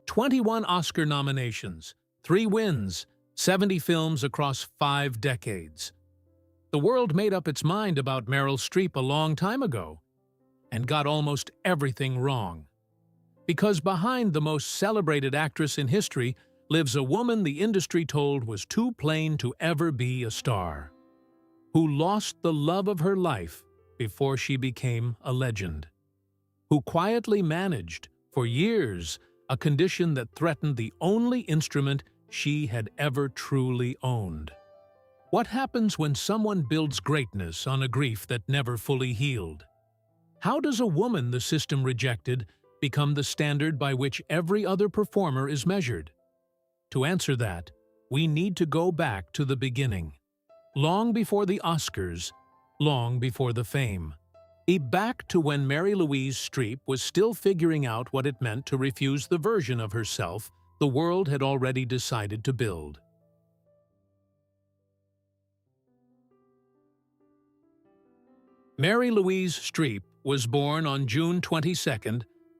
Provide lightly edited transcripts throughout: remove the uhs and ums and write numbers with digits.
21 Oscar nominations, 3 wins, 70 films across 5 decades. The world made up its mind about Meryl Streep a long time ago and got almost everything wrong. Because behind the most celebrated actress in history lives a woman the industry told was too plain to ever be a star, who lost the love of her life before she became a legend, who quietly managed, for years, a condition that threatened the only instrument she had ever truly owned. What happens when someone builds greatness on a grief that never fully healed? How does a woman the system rejected become the standard by which every other performer is measured? To answer that, we need to go back to the beginning. Long before the Oscars, long before the fame. Back to when Mary Louise Streep was still figuring out what it meant to refuse the version of herself the world had already decided to build. Mary Louise Streep was born on June 22,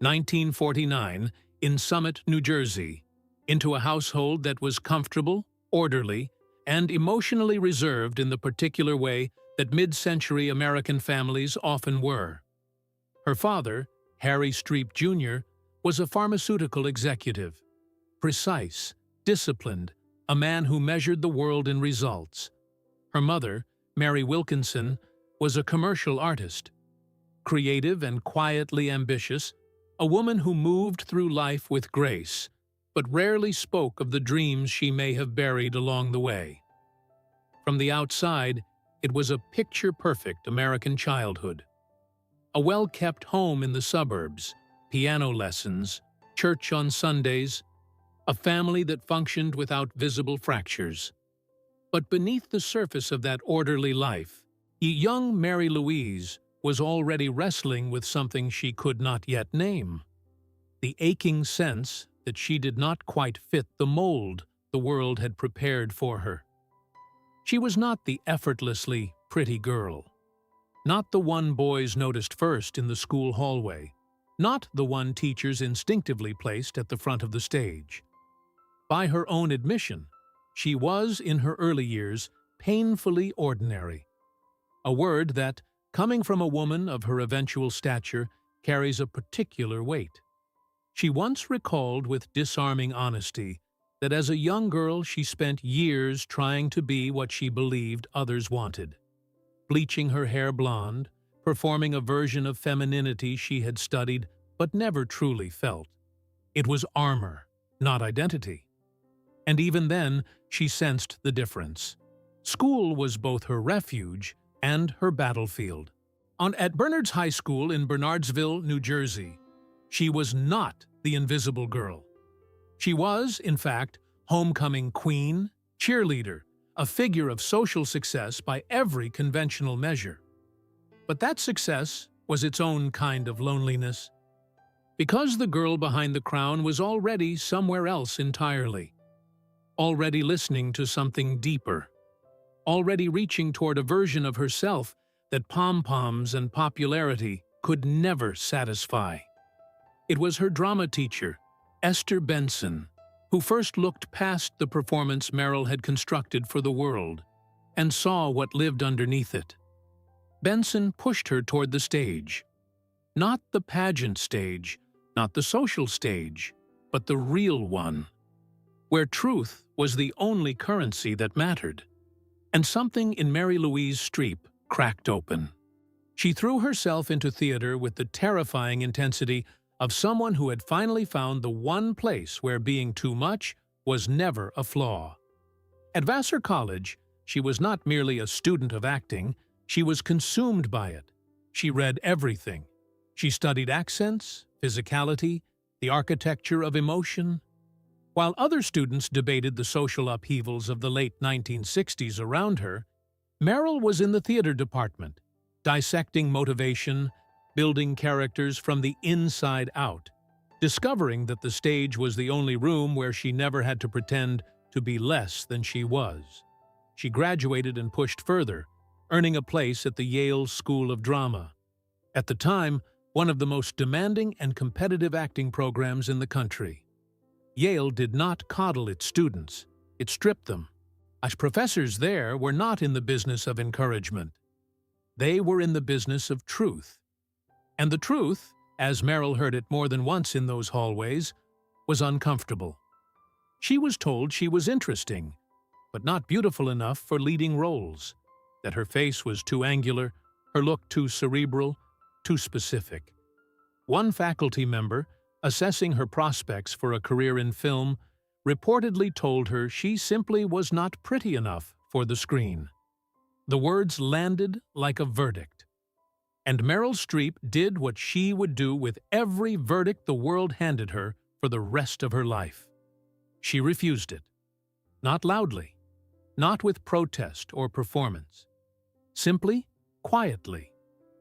1949, in Summit, New Jersey, into a household that was comfortable, orderly, and emotionally reserved in the particular way that mid-century American families often were. Her father, Harry Streep Jr., was a pharmaceutical executive, precise, disciplined, a man who measured the world in results. Her mother, Mary Wilkinson, was a commercial artist, creative and quietly ambitious, a woman who moved through life with grace, but rarely spoke of the dreams she may have buried along the way. From the outside, it was a picture-perfect American childhood. A well-kept home in the suburbs, piano lessons, church on Sundays, a family that functioned without visible fractures. But beneath the surface of that orderly life, young Mary Louise was already wrestling with something she could not yet name. The aching sense that she did not quite fit the mold the world had prepared for her. She was not the effortlessly pretty girl, not the one boys noticed first in the school hallway, not the one teachers instinctively placed at the front of the stage. By her own admission, she was, in her early years, painfully ordinary, a word that, coming from a woman of her eventual stature, carries a particular weight. She once recalled with disarming honesty that as a young girl she spent years trying to be what she believed others wanted, bleaching her hair blonde, performing a version of femininity she had studied but never truly felt. It was armor, not identity. And even then, she sensed the difference. School was both her refuge and her battlefield. At Bernard's High School in Bernardsville, New Jersey, she was not the invisible girl. She was, in fact, homecoming queen, cheerleader, a figure of social success by every conventional measure. But that success was its own kind of loneliness, because the girl behind the crown was already somewhere else entirely, already listening to something deeper, already reaching toward a version of herself that pom-poms and popularity could never satisfy. It was her drama teacher, Esther Benson, who first looked past the performance Meryl had constructed for the world and saw what lived underneath it. Benson pushed her toward the stage. Not the pageant stage, not the social stage, but the real one, where truth was the only currency that mattered. And something in Mary Louise Streep cracked open. She threw herself into theater with the terrifying intensity of someone who had finally found the one place where being too much was never a flaw. At Vassar College, she was not merely a student of acting, she was consumed by it. She read everything. She studied accents, physicality, the architecture of emotion. While other students debated the social upheavals of the late 1960s around her, Meryl was in the theater department, dissecting motivation, building characters from the inside out, discovering that the stage was the only room where she never had to pretend to be less than she was. She graduated and pushed further, earning a place at the Yale School of Drama. At the time, one of the most demanding and competitive acting programs in the country. Yale did not coddle its students, it stripped them. As professors there were not in the business of encouragement. They were in the business of truth. And the truth, as Meryl heard it more than once in those hallways, was uncomfortable. She was told she was interesting, but not beautiful enough for leading roles, that her face was too angular, her look too cerebral, too specific. One faculty member, assessing her prospects for a career in film, reportedly told her she simply was not pretty enough for the screen. The words landed like a verdict. And Meryl Streep did what she would do with every verdict the world handed her for the rest of her life. She refused it. Not loudly, not with protest or performance. Simply, quietly,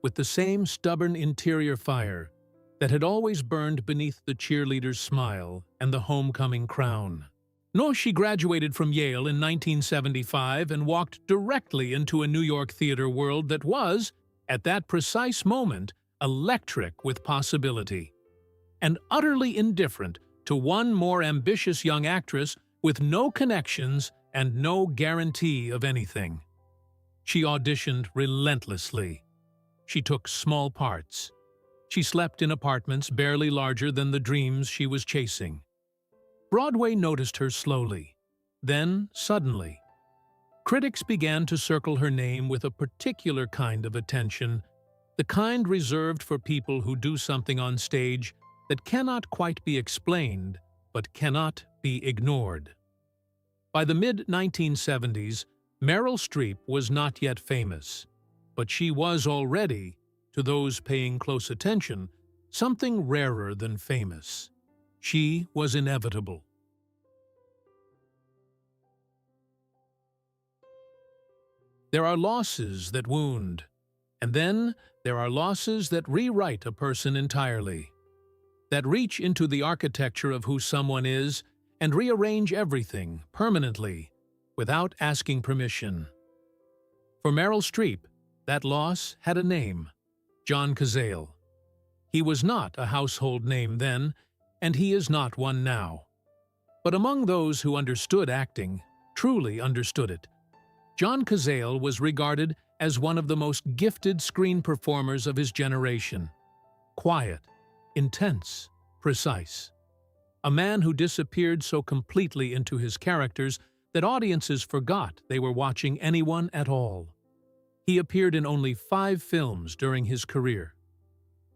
with the same stubborn interior fire that had always burned beneath the cheerleader's smile and the homecoming crown. No, she graduated from Yale in 1975 and walked directly into a New York theater world that was, at that precise moment, electric with possibility, and utterly indifferent to one more ambitious young actress with no connections and no guarantee of anything. She auditioned relentlessly. She took small parts. She slept in apartments barely larger than the dreams she was chasing. Broadway noticed her slowly, then suddenly. Critics began to circle her name with a particular kind of attention, the kind reserved for people who do something on stage that cannot quite be explained, but cannot be ignored. By the mid-1970s, Meryl Streep was not yet famous, but she was already, to those paying close attention, something rarer than famous. She was inevitable. There are losses that wound, and then there are losses that rewrite a person entirely, that reach into the architecture of who someone is and rearrange everything permanently without asking permission. For Meryl Streep, that loss had a name: John Cazale. He was not a household name then, and he is not one now. But among those who understood acting, truly understood it, John Cazale was regarded as one of the most gifted screen performers of his generation. Quiet, intense, precise. A man who disappeared so completely into his characters that audiences forgot they were watching anyone at all. He appeared in only 5 films during his career.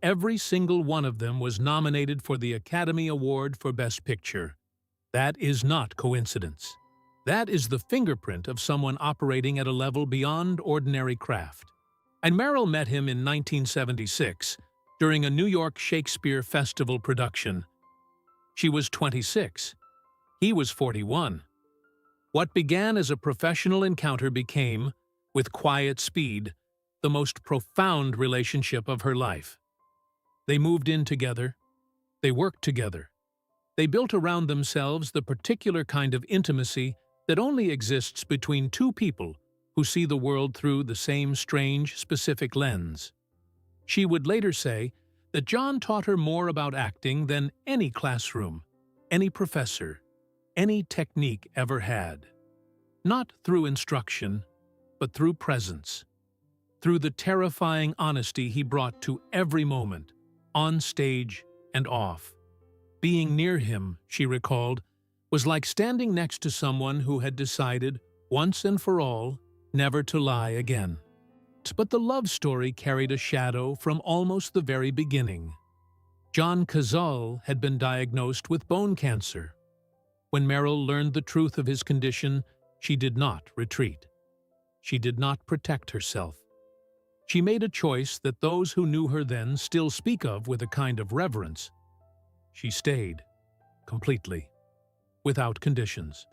Every single one of them was nominated for the Academy Award for Best Picture. That is not coincidence. That is the fingerprint of someone operating at a level beyond ordinary craft. And Meryl met him in 1976 during a New York Shakespeare Festival production. She was 26. He was 41. What began as a professional encounter became, with quiet speed, the most profound relationship of her life. They moved in together. They worked together. They built around themselves the particular kind of intimacy that only exists between two people who see the world through the same strange, specific lens. She would later say that John taught her more about acting than any classroom, any professor, any technique ever had. Not through instruction, but through presence. Through the terrifying honesty he brought to every moment, on stage and off. Being near him, she recalled, was like standing next to someone who had decided, once and for all, never to lie again. But the love story carried a shadow from almost the very beginning. John Cazale had been diagnosed with bone cancer. When Meryl learned the truth of his condition, she did not retreat. She did not protect herself. She made a choice that those who knew her then still speak of with a kind of reverence. She stayed, completely, without conditions.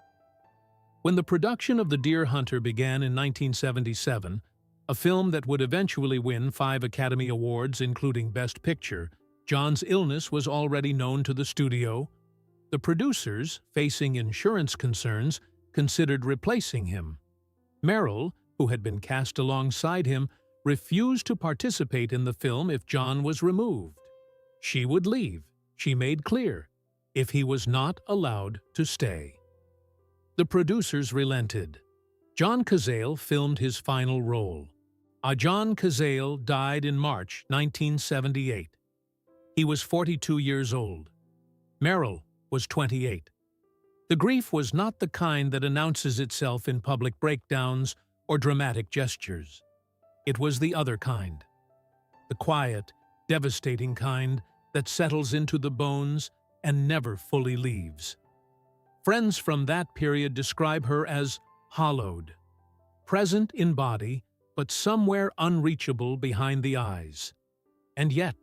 When the production of The Deer Hunter began in 1977, a film that would eventually win 5 Academy Awards, including Best Picture, John's illness was already known to the studio. The producers, facing insurance concerns, considered replacing him. Meryl, who had been cast alongside him, refused to participate in the film if John was removed. She would leave, she made clear, if he was not allowed to stay. The producers relented. John Cazale filmed his final role. John Cazale died in March 1978. He was 42 years old. Meryl was 28. The grief was not the kind that announces itself in public breakdowns or dramatic gestures. It was the other kind. The quiet, devastating kind that settles into the bones and never fully leaves. Friends from that period describe her as hollowed, present in body, but somewhere unreachable behind the eyes. And yet,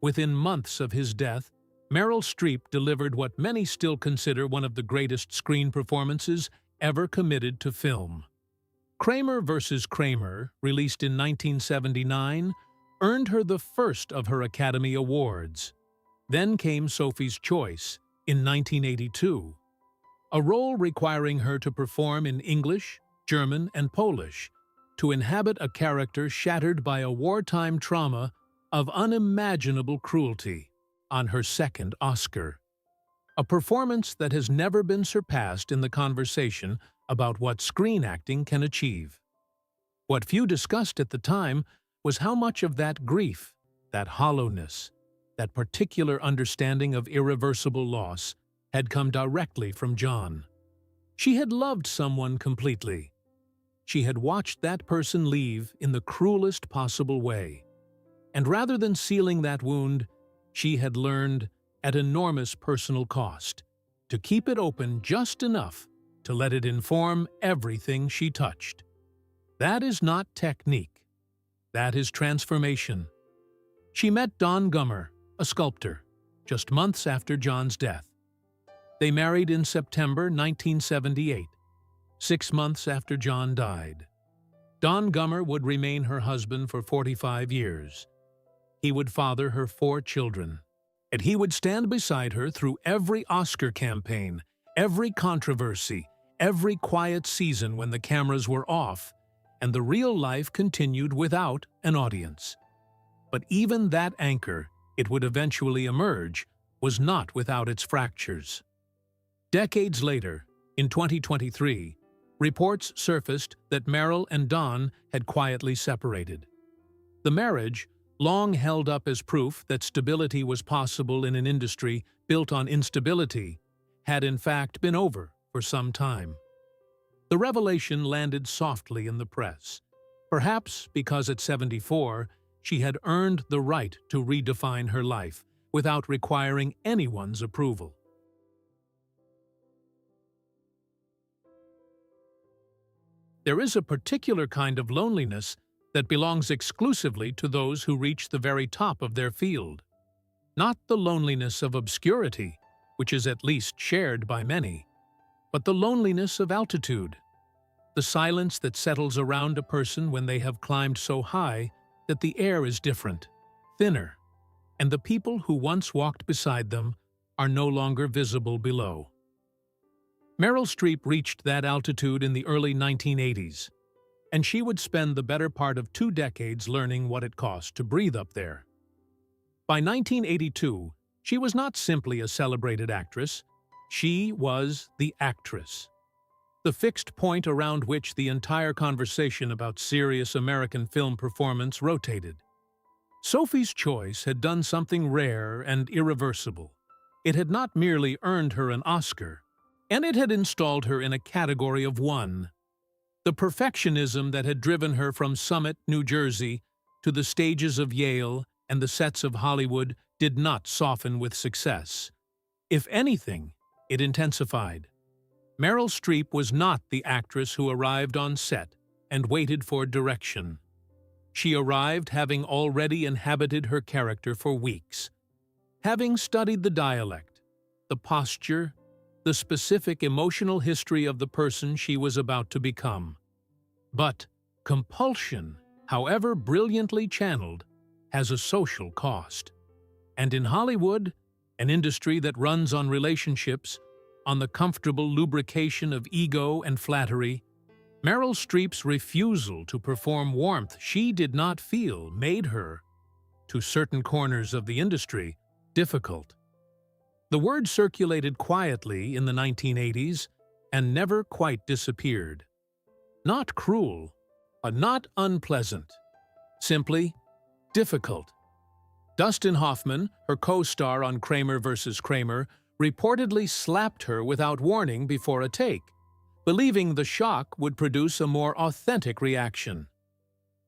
within months of his death, Meryl Streep delivered what many still consider one of the greatest screen performances ever committed to film. Kramer vs. Kramer, released in 1979, earned her the first of her Academy Awards. Then came Sophie's Choice in 1982, a role requiring her to perform in English, German, and Polish, to inhabit a character shattered by a wartime trauma of unimaginable cruelty, on her second Oscar. A performance that has never been surpassed in the conversation about what screen acting can achieve. What few discussed at the time was how much of that grief, that hollowness, that particular understanding of irreversible loss had come directly from John. She had loved someone completely. She had watched that person leave in the cruelest possible way. And rather than sealing that wound, she had learned, at enormous personal cost, to keep it open just enough to let it inform everything she touched. That is not technique. That is transformation. She met Don Gummer, a sculptor, just months after John's death. They married in September 1978, 6 months after John died. Don Gummer would remain her husband for 45 years. He would father her 4 children, and he would stand beside her through every Oscar campaign, every controversy, every quiet season when the cameras were off, and the real life continued without an audience. But even that anchor, it would eventually emerge, was not without its fractures. Decades later, in 2023, reports surfaced that Meryl and Don had quietly separated. The marriage, long held up as proof that stability was possible in an industry built on instability, had in fact been over for some time. The revelation landed softly in the press, perhaps because at 74, she had earned the right to redefine her life without requiring anyone's approval. There is a particular kind of loneliness that belongs exclusively to those who reach the very top of their field. Not the loneliness of obscurity, which is at least shared by many, but the loneliness of altitude, the silence that settles around a person when they have climbed so high that the air is different, thinner, and the people who once walked beside them are no longer visible below. Meryl Streep reached that altitude in the early 1980s, and she would spend the better part of 2 decades learning what it cost to breathe up there. By 1982, she was not simply a celebrated actress, she was the actress. The fixed point around which the entire conversation about serious American film performance rotated. Sophie's Choice had done something rare and irreversible. It had not merely earned her an Oscar, and it had installed her in a category of one. The perfectionism that had driven her from Summit, New Jersey, to the stages of Yale and the sets of Hollywood did not soften with success. If anything, it intensified. Meryl Streep was not the actress who arrived on set and waited for direction. She arrived having already inhabited her character for weeks, having studied the dialect, the posture, the specific emotional history of the person she was about to become. But compulsion, however brilliantly channeled, has a social cost. And in Hollywood, an industry that runs on relationships, on the comfortable lubrication of ego and flattery, Meryl Streep's refusal to perform warmth she did not feel made her, to certain corners of the industry, difficult. The word circulated quietly in the 1980s and never quite disappeared. Not cruel, but not unpleasant. Simply difficult. Dustin Hoffman, her co-star on Kramer vs. Kramer, reportedly slapped her without warning before a take, believing the shock would produce a more authentic reaction.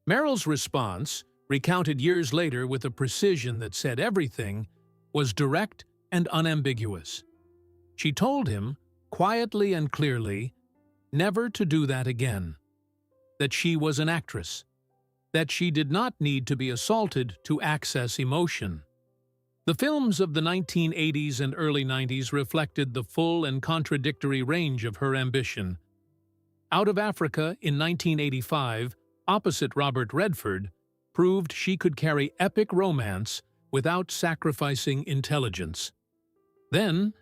Meryl's response, recounted years later with a precision that said everything, was direct and unambiguous. She told him, quietly and clearly, never to do that again. That she was an actress. That she did not need to be assaulted to access emotion. The films of the 1980s and early 90s reflected the full and contradictory range of her ambition. Out of Africa in 1985, opposite Robert Redford, proved she could carry epic romance without sacrificing intelligence. Then,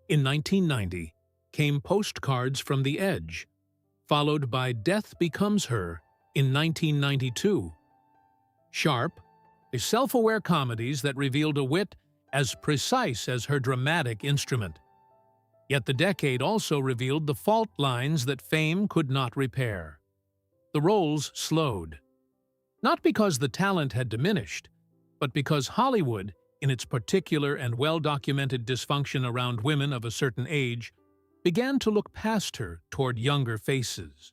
in 1990, came Postcards from the Edge, followed by Death Becomes Her in 1992. Sharp, self-aware comedies that revealed a wit as precise as her dramatic instrument. Yet the decade also revealed the fault lines that fame could not repair. The roles slowed. Not because the talent had diminished, but because Hollywood, in its particular and well-documented dysfunction around women of a certain age, began to look past her toward younger faces.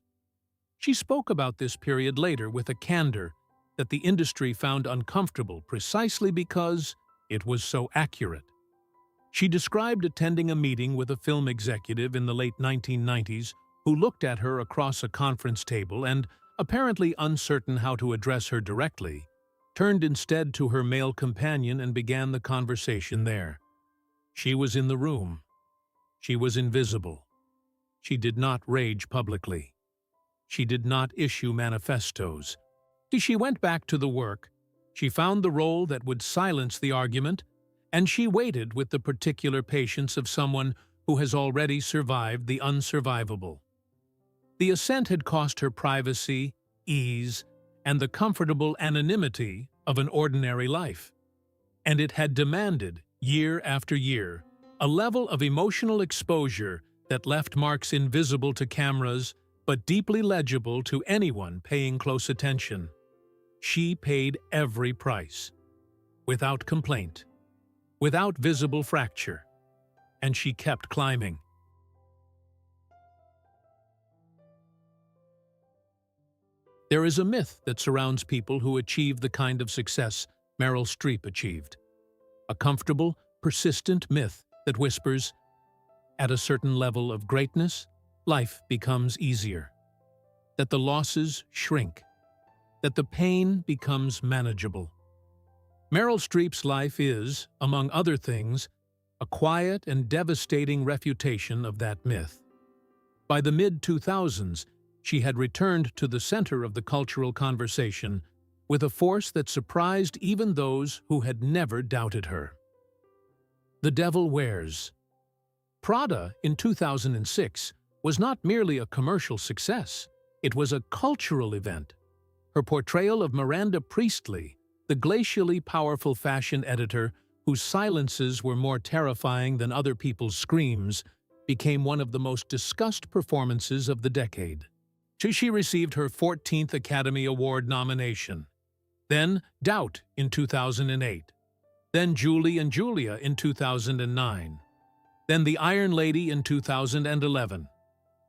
She spoke about this period later with a candor that the industry found uncomfortable precisely because it was so accurate. She described attending a meeting with a film executive in the late 1990s who looked at her across a conference table and, apparently uncertain how to address her directly, turned instead to her male companion and began the conversation there. She was in the room. She was invisible. She did not rage publicly. She did not issue manifestos. She went back to the work. She found the role that would silence the argument, and she waited with the particular patience of someone who has already survived the unsurvivable. The ascent had cost her privacy, ease, and the comfortable anonymity of an ordinary life. And it had demanded, year after year, a level of emotional exposure that left marks invisible to cameras but deeply legible to anyone paying close attention. She paid every price, without complaint, without visible fracture, and she kept climbing. There is a myth that surrounds people who achieve the kind of success Meryl Streep achieved. A comfortable, persistent myth that whispers, at a certain level of greatness, life becomes easier. That the losses shrink. That the pain becomes manageable. Meryl Streep's life is, among other things, a quiet and devastating refutation of that myth. By the mid-2000s, she had returned to the center of the cultural conversation with a force that surprised even those who had never doubted her. The Devil Wears. Prada, in 2006, was not merely a commercial success. It was a cultural event. Her portrayal of Miranda Priestley, the glacially powerful fashion editor whose silences were more terrifying than other people's screams, became one of the most discussed performances of the decade. She received her 14th Academy Award nomination. Then Doubt in 2008. Then Julie and Julia in 2009. Then The Iron Lady in 2011.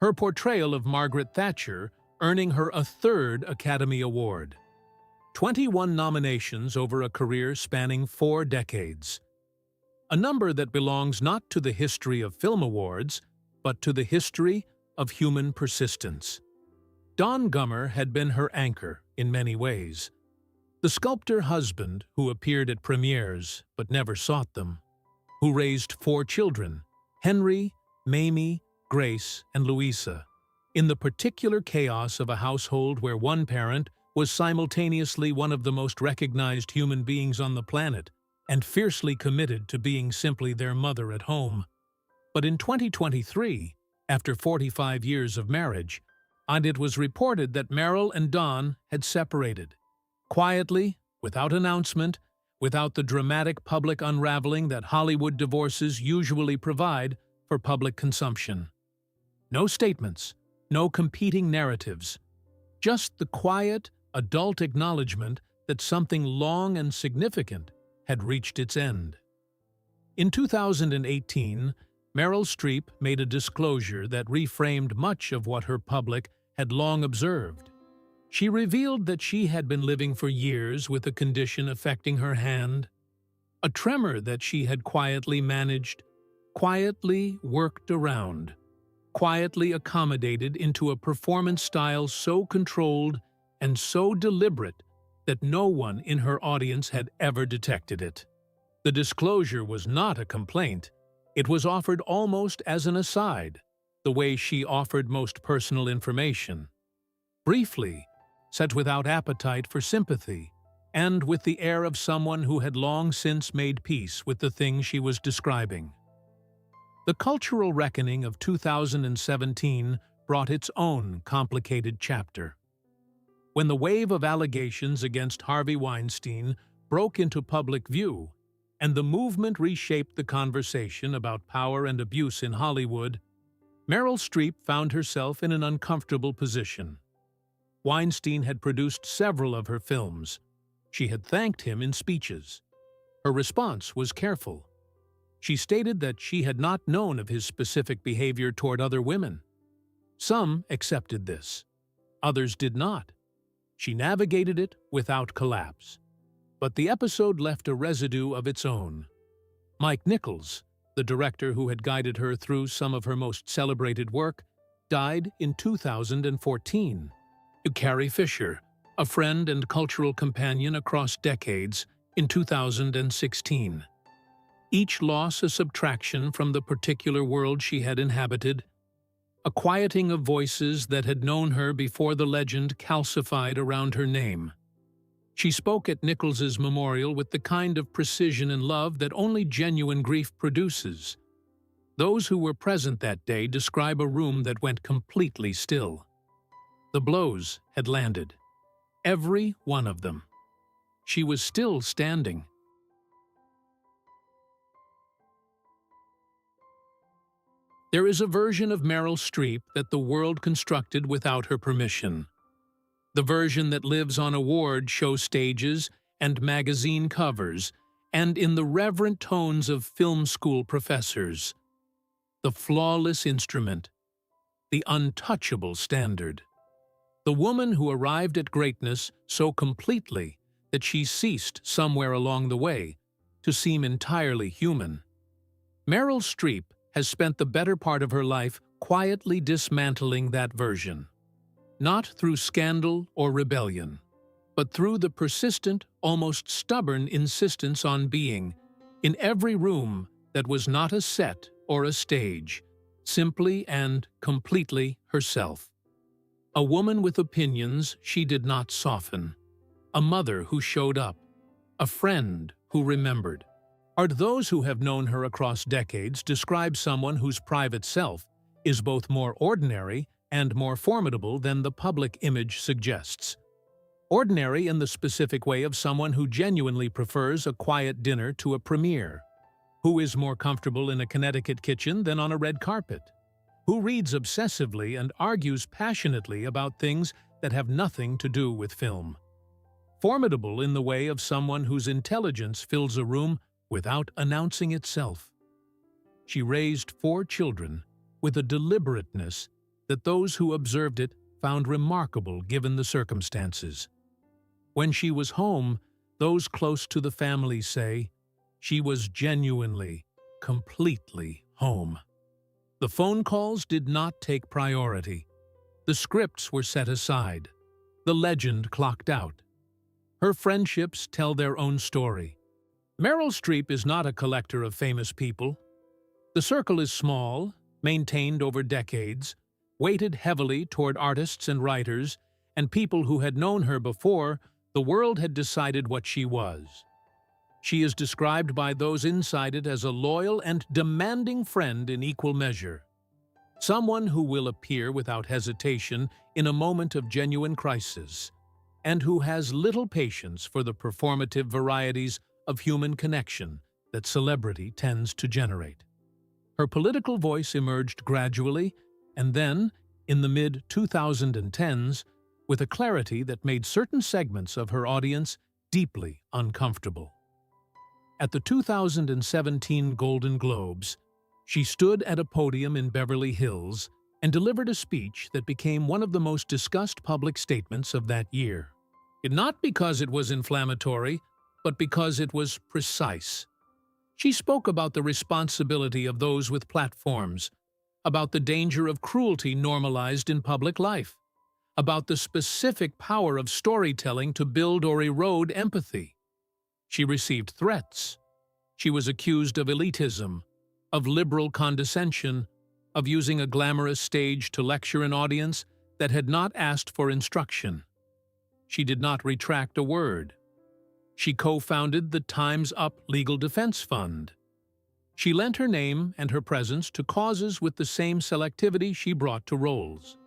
Her portrayal of Margaret Thatcher earning her a 3rd Academy Award. 21 nominations over a career spanning 4 decades. A number that belongs not to the history of film awards, but to the history of human persistence. Don Gummer had been her anchor in many ways. The sculptor husband who appeared at premieres but never sought them. Who raised 4 children, Henry, Mamie, Grace, and Louisa, in the particular chaos of a household where one parent was simultaneously one of the most recognized human beings on the planet and fiercely committed to being simply their mother at home. But in 2023, after 45 years of marriage, and it was reported that Meryl and Don had separated. Quietly, without announcement, without the dramatic public unraveling that Hollywood divorces usually provide for public consumption. No statements, no competing narratives, just the quiet, adult acknowledgement that something long and significant had reached its end. In 2018, Meryl Streep made a disclosure that reframed much of what her public had long observed. She revealed that she had been living for years with a condition affecting her hand, a tremor that she had quietly managed, quietly worked around, quietly accommodated into a performance style so controlled and so deliberate that no one in her audience had ever detected it. The disclosure was not a complaint. It was offered almost as an aside, the way she offered most personal information. Briefly, set without appetite for sympathy, and with the air of someone who had long since made peace with the thing she was describing. The cultural reckoning of 2017 brought its own complicated chapter. When the wave of allegations against Harvey Weinstein broke into public view, and the movement reshaped the conversation about power and abuse in Hollywood, Meryl Streep found herself in an uncomfortable position. Weinstein had produced several of her films. She had thanked him in speeches. Her response was careful. She stated that she had not known of his specific behavior toward other women. Some accepted this. Others did not. She navigated it without collapse. But the episode left a residue of its own. Mike Nichols, the director who had guided her through some of her most celebrated work, died in 2014. Carrie Fisher, a friend and cultural companion across decades, in 2016. Each loss a subtraction from the particular world she had inhabited, a quieting of voices that had known her before the legend calcified around her name. She spoke at Nichols's memorial with the kind of precision and love that only genuine grief produces. Those who were present that day describe a room that went completely still. The blows had landed. Every one of them. She was still standing. There is a version of Meryl Streep that the world constructed without her permission. The version that lives on award show stages and magazine covers, and in the reverent tones of film school professors. The flawless instrument. The untouchable standard. The woman who arrived at greatness so completely that she ceased somewhere along the way to seem entirely human. Meryl Streep has spent the better part of her life quietly dismantling that version. Not through scandal or rebellion, but through the persistent, almost stubborn insistence on being, in every room that was not a set or a stage, simply and completely herself. A woman with opinions she did not soften. A mother who showed up. A friend who remembered. Those who have known her across decades describe someone whose private self is both more ordinary and more formidable than the public image suggests. Ordinary in the specific way of someone who genuinely prefers a quiet dinner to a premiere, who is more comfortable in a Connecticut kitchen than on a red carpet, who reads obsessively and argues passionately about things that have nothing to do with film. Formidable in the way of someone whose intelligence fills a room without announcing itself. She raised 4 children with a deliberateness that those who observed it found remarkable given the circumstances. When she was home, those close to the family say, she was genuinely, completely home. The phone calls did not take priority. The scripts were set aside. The legend clocked out. Her friendships tell their own story. Meryl Streep is not a collector of famous people. The circle is small, maintained over decades, weighted heavily toward artists and writers, and people who had known her before the world had decided what she was. She is described by those inside it as a loyal and demanding friend in equal measure. Someone who will appear without hesitation in a moment of genuine crisis, and who has little patience for the performative varieties of human connection that celebrity tends to generate. Her political voice emerged gradually, and then, in the mid-2010s, with a clarity that made certain segments of her audience deeply uncomfortable. At the 2017 Golden Globes, she stood at a podium in Beverly Hills and delivered a speech that became one of the most discussed public statements of that year. Not because it was inflammatory, but because it was precise. She spoke about the responsibility of those with platforms, about the danger of cruelty normalized in public life, about the specific power of storytelling to build or erode empathy. She received threats. She was accused of elitism, of liberal condescension, of using a glamorous stage to lecture an audience that had not asked for instruction. She did not retract a word. She co-founded the Time's Up Legal Defense Fund. She lent her name and her presence to causes with the same selectivity she brought to roles.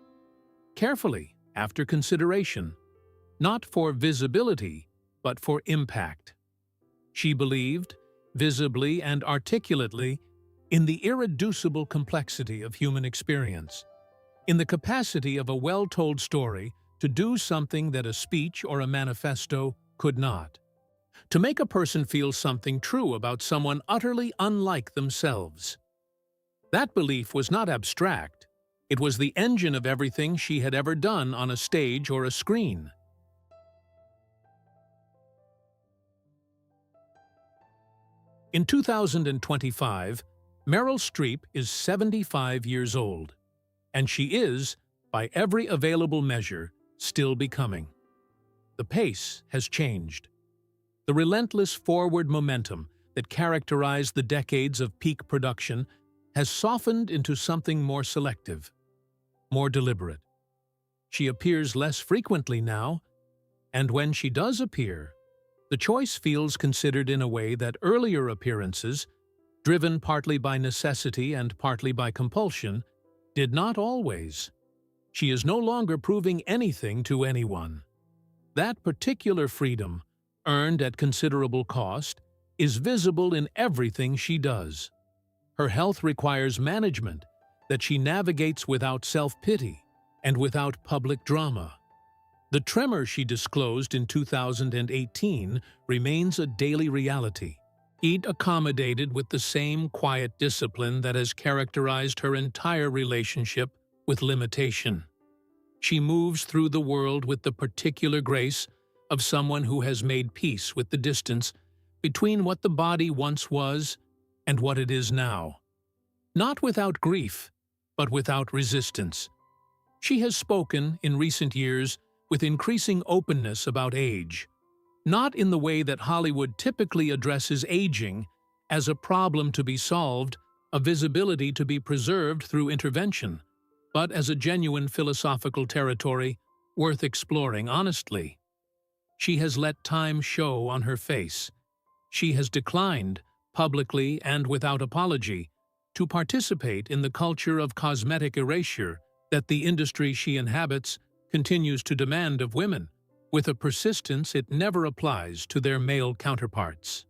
Carefully, after consideration, not for visibility, but for impact. She believed, visibly and articulately, in the irreducible complexity of human experience, in the capacity of a well-told story to do something that a speech or a manifesto could not. To make a person feel something true about someone utterly unlike themselves. That belief was not abstract. It was the engine of everything she had ever done on a stage or a screen. In 2025, Meryl Streep is 75 years old, and she is, by every available measure, still becoming. The pace has changed. The relentless forward momentum that characterized the decades of peak production has softened into something more selective, more deliberate. She appears less frequently now, and when she does appear, the choice feels considered in a way that earlier appearances, driven partly by necessity and partly by compulsion, did not always. She is no longer proving anything to anyone. That particular freedom, earned at considerable cost, is visible in everything she does. Her health requires management that she navigates without self-pity and without public drama. The tremor she disclosed in 2018 remains a daily reality, accommodated with the same quiet discipline that has characterized her entire relationship with limitation. She moves through the world with the particular grace of someone who has made peace with the distance between what the body once was and what it is now. Not without grief, but without resistance. She has spoken, in recent years, with increasing openness about age, not in the way that Hollywood typically addresses aging as a problem to be solved, a visibility to be preserved through intervention, but as a genuine philosophical territory worth exploring honestly. She has let time show on her face. She has declined, publicly and without apology, to participate in the culture of cosmetic erasure that the industry she inhabits continues to demand of women, with a persistence it never applies to their male counterparts.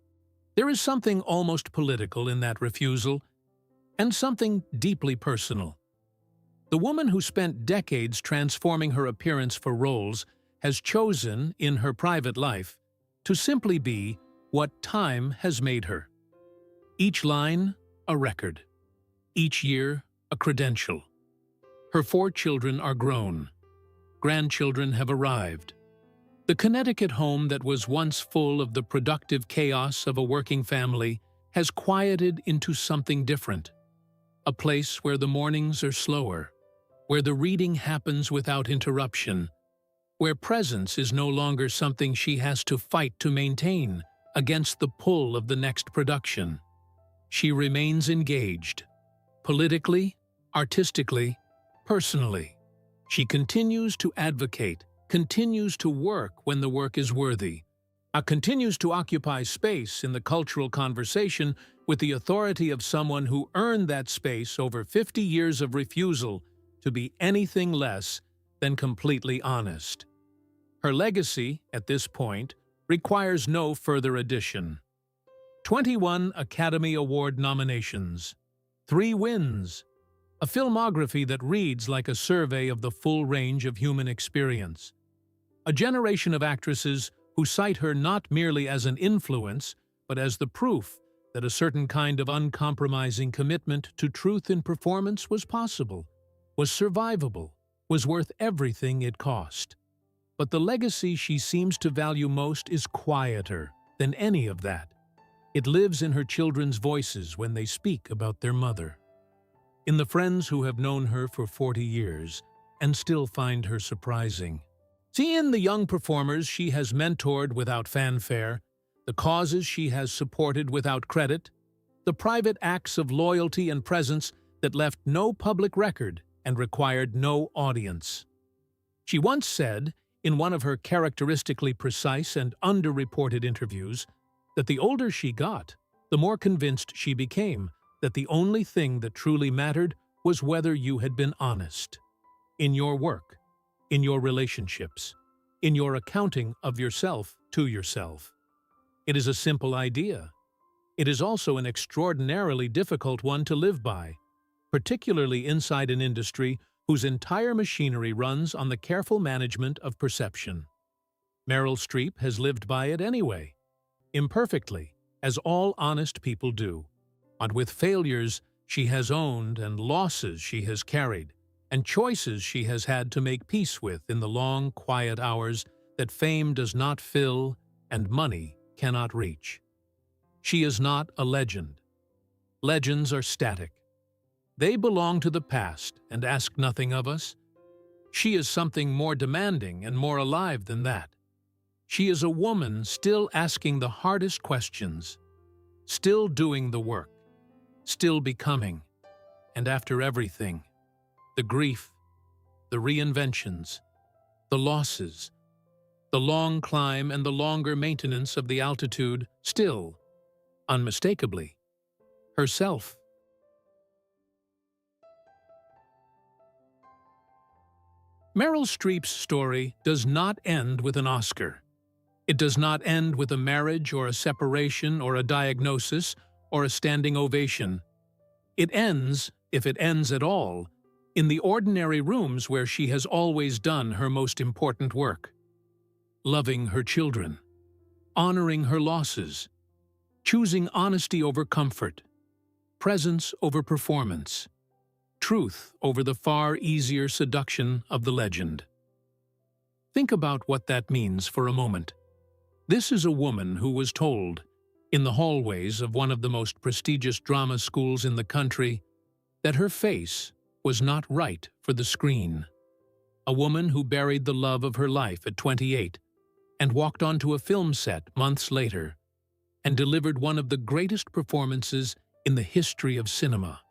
There is something almost political in that refusal, and something deeply personal. The woman who spent decades transforming her appearance for roles has chosen, in her private life, to simply be what time has made her. Each line, a record. Each year, a credential. Her 4 children are grown. Grandchildren have arrived. The Connecticut home that was once full of the productive chaos of a working family has quieted into something different. A place where the mornings are slower, where the reading happens without interruption, where presence is no longer something she has to fight to maintain against the pull of the next production. She remains engaged, politically, artistically, personally. She continues to advocate, continues to work when the work is worthy, continues to occupy space in the cultural conversation with the authority of someone who earned that space over 50 years of refusal to be anything less than completely honest. Her legacy, at this point, requires no further addition. 21 Academy Award nominations, 3 wins, a filmography that reads like a survey of the full range of human experience. A generation of actresses who cite her not merely as an influence, but as the proof that a certain kind of uncompromising commitment to truth in performance was possible, was survivable, was worth everything it cost. But the legacy she seems to value most is quieter than any of that. It lives in her children's voices when they speak about their mother, in the friends who have known her for 40 years and still find her surprising. See in the young performers she has mentored without fanfare, the causes she has supported without credit, the private acts of loyalty and presence that left no public record and required no audience. She once said, in one of her characteristically precise and underreported interviews, that the older she got, the more convinced she became that the only thing that truly mattered was whether you had been honest. In your work, in your relationships, in your accounting of yourself to yourself. It is a simple idea. It is also an extraordinarily difficult one to live by, particularly inside an industry whose entire machinery runs on the careful management of perception. Meryl Streep has lived by it anyway, imperfectly, as all honest people do. And with failures she has owned and losses she has carried, and choices she has had to make peace with in the long, quiet hours that fame does not fill and money cannot reach. She is not a legend. Legends are static. They belong to the past and ask nothing of us. She is something more demanding and more alive than that. She is a woman still asking the hardest questions, still doing the work, still becoming, and after everything, the grief, the reinventions, the losses, the long climb and the longer maintenance of the altitude, still, unmistakably, herself. Meryl Streep's story does not end with an Oscar. It does not end with a marriage or a separation or a diagnosis or a standing ovation. It ends, if it ends at all, in the ordinary rooms where she has always done her most important work. Loving her children, honoring her losses, choosing honesty over comfort, presence over performance, truth over the far easier seduction of the legend. Think about what that means for a moment. This is a woman who was told, in the hallways of one of the most prestigious drama schools in the country, that her face was not right for the screen. A woman who buried the love of her life at 28 and walked onto a film set months later and delivered one of the greatest performances in the history of cinema.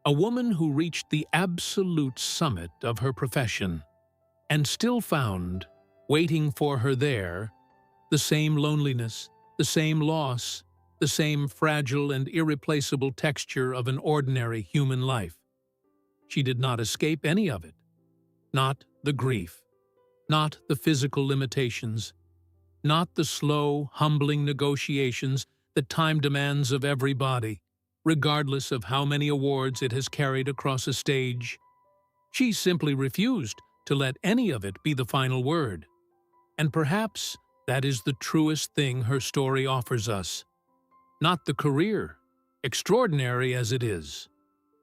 A woman who reached the absolute summit of her profession and still found, waiting for her there, the same loneliness, the same loss, the same fragile and irreplaceable texture of an ordinary human life. She did not escape any of it. Not the grief, not the physical limitations, not the slow, humbling negotiations that time demands of every body, regardless of how many awards it has carried across a stage. She simply refused to let any of it be the final word. And perhaps that is the truest thing her story offers us. Not the career, extraordinary as it is,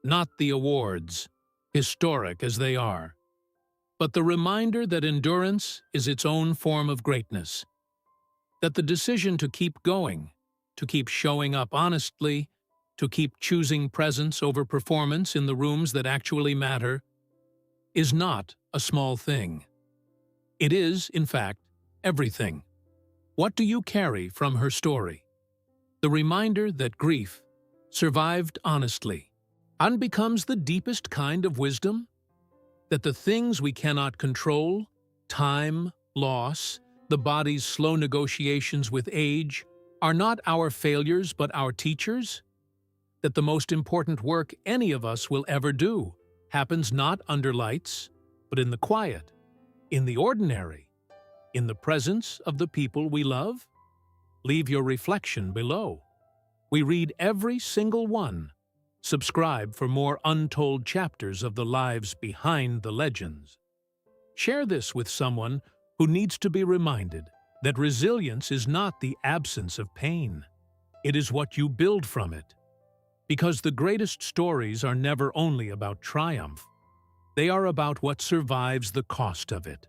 not the awards, historic as they are, but the reminder that endurance is its own form of greatness, that the decision to keep going, to keep showing up honestly, to keep choosing presence over performance in the rooms that actually matter, is not a small thing. It is, in fact, everything. What do you carry from her story? The reminder that grief, survived honestly, and becomes the deepest kind of wisdom? That the things we cannot control, time, loss, the body's slow negotiations with age, are not our failures but our teachers? That the most important work any of us will ever do happens not under lights, but in the quiet, in the ordinary, in the presence of the people we love? Leave your reflection below. We read every single one. Subscribe for more untold chapters of the lives behind the legends. Share this with someone who needs to be reminded that resilience is not the absence of pain. It is what you build from it. Because the greatest stories are never only about triumph. They are about what survives the cost of it.